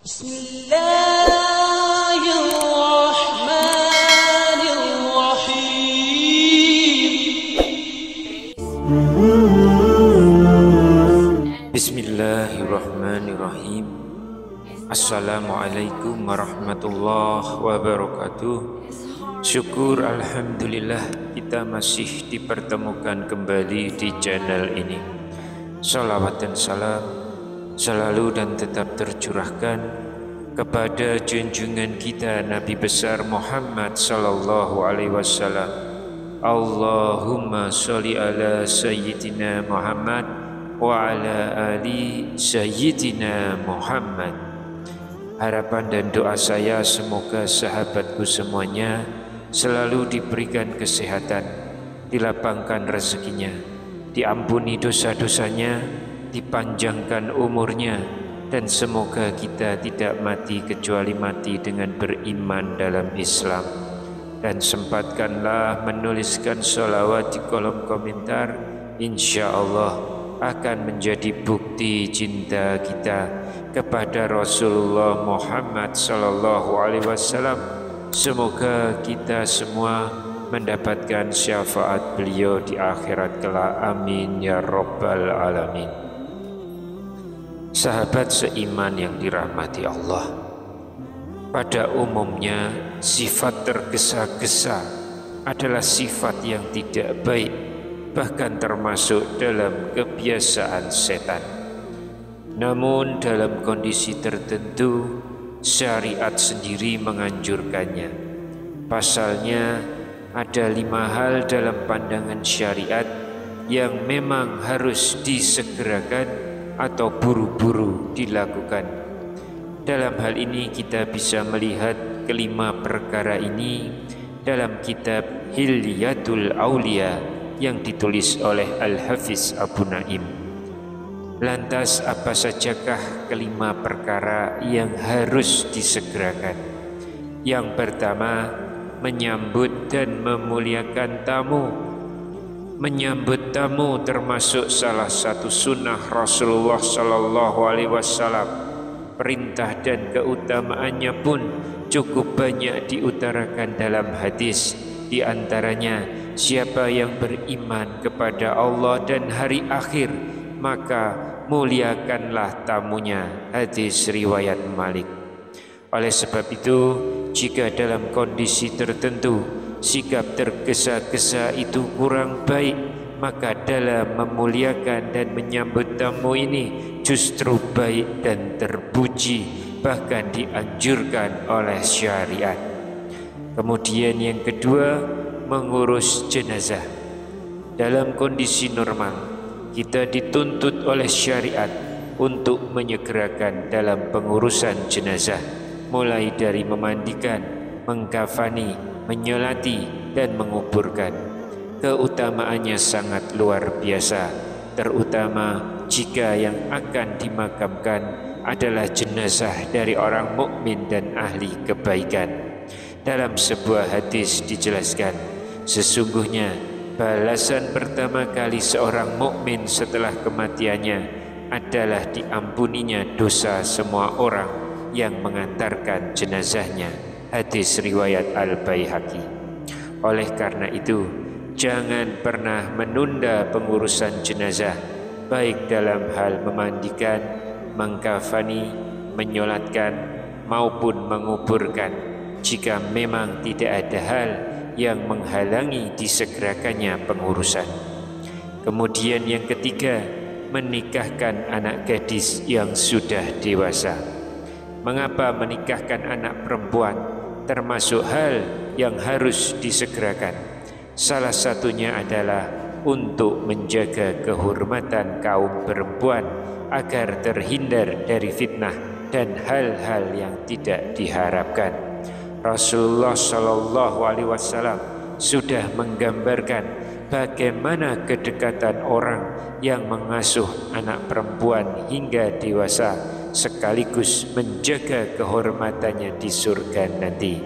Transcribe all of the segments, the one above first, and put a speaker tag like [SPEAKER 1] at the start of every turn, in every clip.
[SPEAKER 1] Bismillahirrahmanirrahim. Assalamualaikum warahmatullahi wabarakatuh. Syukur alhamdulillah kita masih dipertemukan kembali di channel ini. Salawat dan salam selalu dan tetap tercurahkan kepada junjungan kita Nabi besar Muhammad sallallahu alaihi wasallam. Allahumma sholli ala sayyidina Muhammad wa ala ali sayyidina Muhammad. Harapan dan doa saya semoga sahabatku semuanya selalu diberikan kesehatan, dilapangkan rezekinya, diampuni dosa-dosanya, dipanjangkan umurnya, dan semoga kita tidak mati kecuali mati dengan beriman dalam Islam. Dan sempatkanlah menuliskan sholawat di kolom komentar, insya Allah akan menjadi bukti cinta kita kepada Rasulullah Muhammad sallallahu alaihi wasallam. Semoga kita semua mendapatkan syafaat beliau di akhirat kelak. Amin ya rabbal alamin. Sahabat seiman yang dirahmati Allah, pada umumnya sifat tergesa-gesa adalah sifat yang tidak baik, bahkan termasuk dalam kebiasaan setan. Namun dalam kondisi tertentu syariat sendiri menganjurkannya. Pasalnya ada 5 hal dalam pandangan syariat yang memang harus disegerakan atau buru-buru dilakukan. Dalam hal ini kita bisa melihat kelima perkara ini dalam kitab Hilyatul Aulia yang ditulis oleh Al-Hafiz Abu Naim. Lantas apa sajakah kelima perkara yang harus disegerakan? Yang pertama, menyambut dan memuliakan tamu. Menyambut tamu termasuk salah satu sunnah Rasulullah sallallahu alaihi wasallam. Perintah dan keutamaannya pun cukup banyak diutarakan dalam hadis. Di antaranya, siapa yang beriman kepada Allah dan hari akhir, maka muliakanlah tamunya. Hadis riwayat Malik. Oleh sebab itu, jika dalam kondisi tertentu sikap tergesa-gesa itu kurang baik, maka dalam memuliakan dan menyambut tamu ini justru baik dan terpuji, bahkan dianjurkan oleh syariat. Kemudian yang kedua, mengurus jenazah. Dalam kondisi normal, kita dituntut oleh syariat untuk menyegerakan dalam pengurusan jenazah, mulai dari memandikan, mengkafani, menyolati, dan menguburkan. Keutamaannya sangat luar biasa, terutama jika yang akan dimakamkan adalah jenazah dari orang mukmin dan ahli kebaikan. Dalam sebuah hadis dijelaskan, sesungguhnya balasan pertama kali seorang mukmin setelah kematiannya adalah diampuninya dosa semua orang yang mengantarkan jenazahnya. Hadis riwayat Al-Baihaqi. Oleh karena itu, jangan pernah menunda pengurusan jenazah, baik dalam hal memandikan, mengkafani, menyolatkan, maupun menguburkan, jika memang tidak ada hal yang menghalangi disegerakannya pengurusan. Kemudian yang ketiga, menikahkan anak gadis yang sudah dewasa. Mengapa menikahkan anak perempuan termasuk hal yang harus disegerakan? Salah satunya adalah untuk menjaga kehormatan kaum perempuan agar terhindar dari fitnah dan hal-hal yang tidak diharapkan. Rasulullah sallallahu alaihi wasallam sudah menggambarkan bagaimana kedekatan orang yang mengasuh anak perempuan hingga dewasa sekaligus menjaga kehormatannya di surga nanti.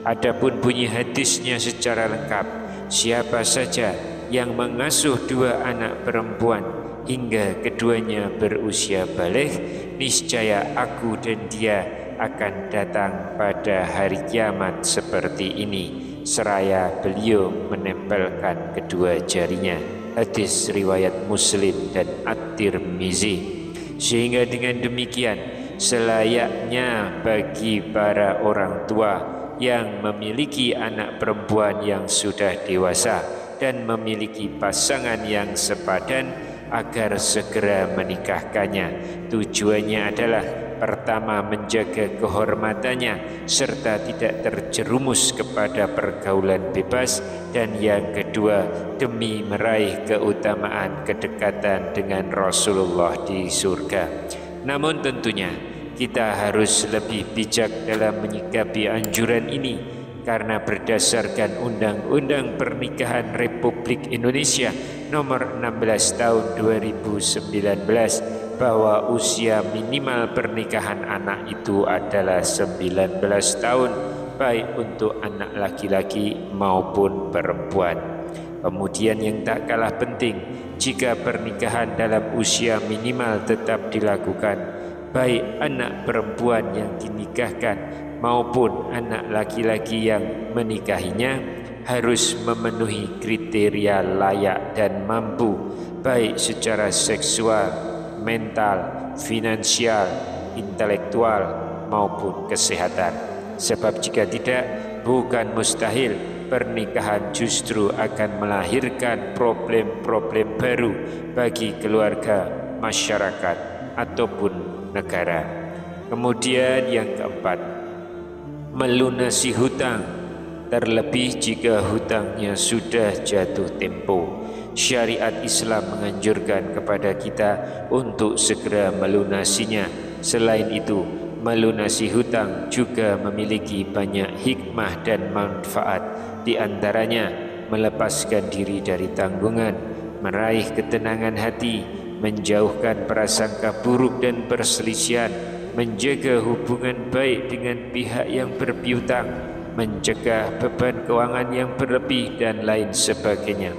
[SPEAKER 1] Adapun bunyi hadisnya secara lengkap, siapa saja yang mengasuh 2 anak perempuan hingga keduanya berusia balik, niscaya aku dan dia akan datang pada hari kiamat seperti ini, seraya beliau menempelkan kedua jarinya. Hadis riwayat Muslim dan At-Tirmizi. Sehingga dengan demikian selayaknya bagi para orang tua yang memiliki anak perempuan yang sudah dewasa dan memiliki pasangan yang sepadan agar segera menikahkannya. Tujuannya adalah pertama, menjaga kehormatannya serta tidak terjerumus kepada pergaulan bebas, dan yang kedua, demi meraih keutamaan kedekatan dengan Rasulullah di surga. Namun tentunya kita harus lebih bijak dalam menyikapi anjuran ini, karena berdasarkan Undang-Undang Pernikahan Republik Indonesia nomor 16 tahun 2019 bahwa usia minimal pernikahan anak itu adalah 19 tahun, baik untuk anak laki-laki maupun perempuan. Kemudian yang tak kalah penting, jika pernikahan dalam usia minimal tetap dilakukan, baik anak perempuan yang dinikahkan maupun anak laki-laki yang menikahinya harus memenuhi kriteria layak dan mampu, baik secara seksual, mental, finansial, intelektual maupun kesehatan. Sebab jika tidak, bukan mustahil pernikahan justru akan melahirkan problem-problem baru bagi keluarga, masyarakat ataupun negara. Kemudian yang keempat, melunasi hutang, terlebih jika hutangnya sudah jatuh tempo. Syariat Islam menganjurkan kepada kita untuk segera melunasinya. Selain itu, melunasi hutang juga memiliki banyak hikmah dan manfaat. Di antaranya, melepaskan diri dari tanggungan, meraih ketenangan hati, menjauhkan prasangka buruk dan perselisihan, menjaga hubungan baik dengan pihak yang berpiutang, mencegah beban keuangan yang berlebih, dan lain sebagainya.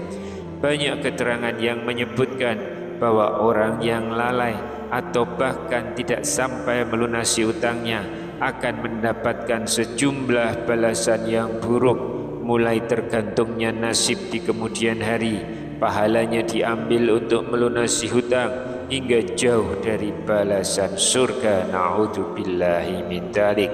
[SPEAKER 1] Banyak keterangan yang menyebutkan bahwa orang yang lalai atau bahkan tidak sampai melunasi utangnya akan mendapatkan sejumlah balasan yang buruk, mulai tergantungnya nasib di kemudian hari, pahalanya diambil untuk melunasi hutang, hingga jauh dari balasan surga. Na'udzubillahi min dzalik.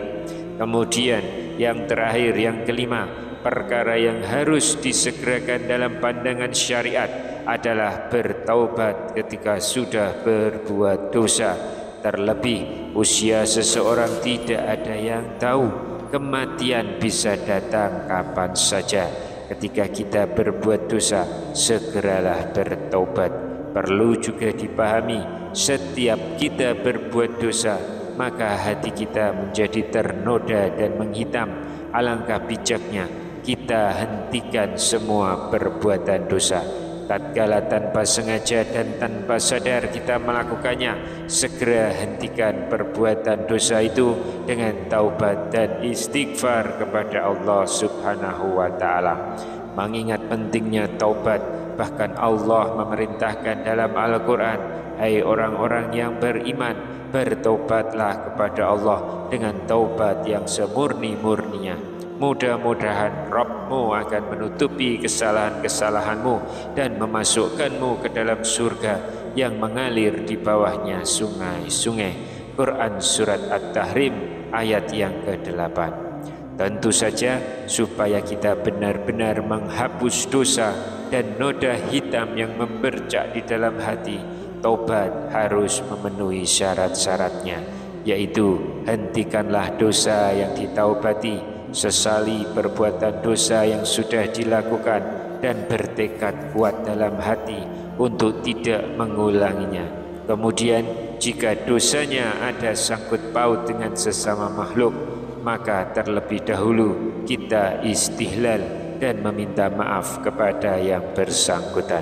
[SPEAKER 1] Kemudian yang terakhir, yang kelima, perkara yang harus disegerakan dalam pandangan syariat adalah bertaubat ketika sudah berbuat dosa. Terlebih usia seseorang tidak ada yang tahu, kematian bisa datang kapan saja. Ketika kita berbuat dosa, segeralah bertaubat. Perlu juga dipahami, setiap kita berbuat dosa, maka hati kita menjadi ternoda dan menghitam. Alangkah bijaknya kita hentikan semua perbuatan dosa. Tatkala tanpa sengaja dan tanpa sadar kita melakukannya, segera hentikan perbuatan dosa itu dengan taubat dan istighfar kepada Allah Subhanahu wa ta'ala. Mengingat pentingnya taubat, bahkan Allah memerintahkan dalam Al-Quran, hai orang-orang yang beriman, bertaubatlah kepada Allah dengan taubat yang semurni-murninya. Mudah-mudahan Rabbmu akan menutupi kesalahan-kesalahanmu dan memasukkanmu ke dalam surga yang mengalir di bawahnya sungai-sungai. Quran Surat At-Tahrim ayat yang ke-8. Tentu saja supaya kita benar-benar menghapus dosa dan noda hitam yang membercak di dalam hati, taubat harus memenuhi syarat-syaratnya, yaitu hentikanlah dosa yang ditaubati, sesali perbuatan dosa yang sudah dilakukan, dan bertekad kuat dalam hati untuk tidak mengulanginya. Kemudian jika dosanya ada sangkut paut dengan sesama makhluk, maka terlebih dahulu kita istihlal dan meminta maaf kepada yang bersangkutan.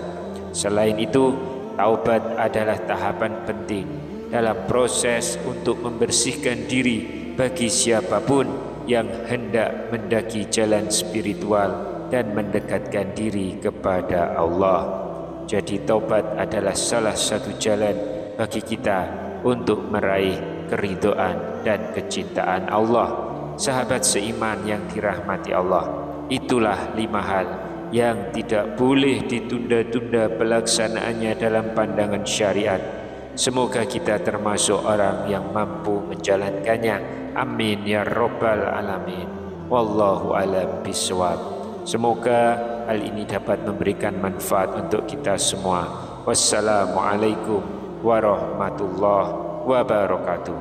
[SPEAKER 1] Selain itu, taubat adalah tahapan penting dalam proses untuk membersihkan diri bagi siapapun yang hendak mendaki jalan spiritual dan mendekatkan diri kepada Allah. Jadi taubat adalah salah satu jalan bagi kita untuk meraih keridhaan dan kecintaan Allah. Sahabat seiman yang dirahmati Allah, itulah 5 hal yang tidak boleh ditunda-tunda pelaksanaannya dalam pandangan syariat. Semoga kita termasuk orang yang mampu menjalankannya. Amin ya rabbal alamin. Wallahu alam bisawab. Semoga hal ini dapat memberikan manfaat untuk kita semua. Wassalamualaikum warahmatullahi wabarakatuh.